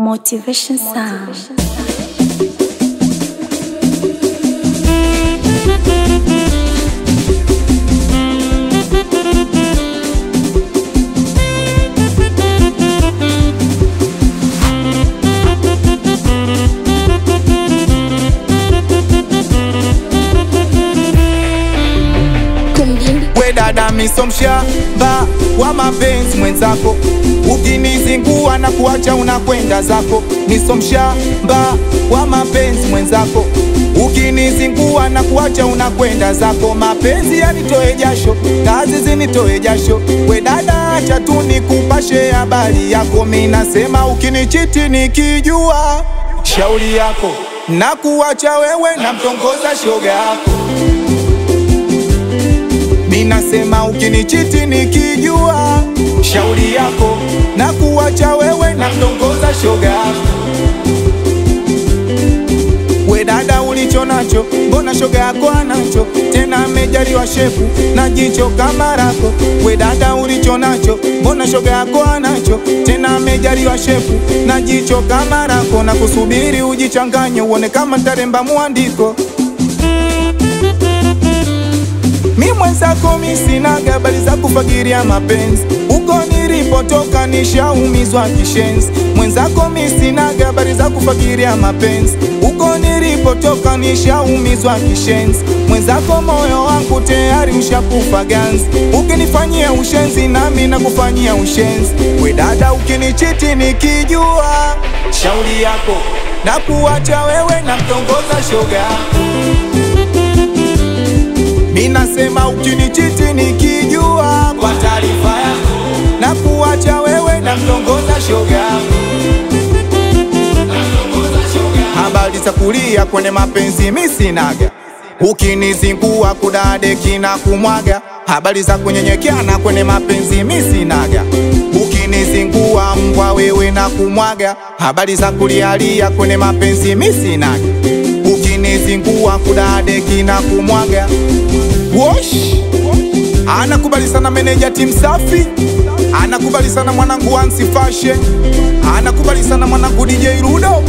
Motivation Sound. We dada misomshamba wa mapenzi mwenzako, ukinizingua na kuacha unakwenda zako. Misomshamba wa mapenzi mwenzako, ukinizingua na kuacha unakwenda zako. Mapenzi yanitoe jasho, kazi zinitoe jasho. We dada acha tu nikupashe habari yako. Mimi nasema ukinichiti nikijua shauri yako, na kuacha wewe na mtongoza shoga yako. Minasema ukinichiti nikijua shauri yako, na kuacha wewe na mtongoza shoga yako. We dada ulicho nacho, mbona shoga yako anacho? Tena amejaliwa shepu na jicho kama lako. We dada ulicho nacho, mbona shoga yako anacho? Tena amejaliwa shepu na jicho kama lako. Na kusubiri ujichanganye uone kama ntaremba muandiko. Mi mwenzako mi sinaga habari za kufagiria mapenzi, uko nilipotoka nishaumizwa kishenzi. Mwenzako mi sinaga habari za kufagiria mapenzi, uko nilipotoka nishaumizwa kishenzi. Mwenzako moyo wangu tayari ushakufa ganzi, ukinifanyia ushenzi nami nakufanyia ushenzi. We dada ukinichiti nikijua shauri yako, na kuacha wewe na mtongoza shoga yako. Minasema ukinichiti nikijua kwa taarifa yako, na kuacha wewe na mtongoza shoga yako. Habari za kulia kwenye mapenzi mi sinaga, ukinizingua kudade kina kumwaga. Habari za kunyenyekeana kwenye mapenzi mi sinaga, ukinizingua mbwa wewe na kumwaga. Habari za kulialia kwenye mapenzi mi sinaga, ukinizingua kudade kina kumwaga. Wosh anakubali sana meneja team safi, anakubali sana mwanangu Ansi Fashion, anakubali sana mwanangu DJ Rudo.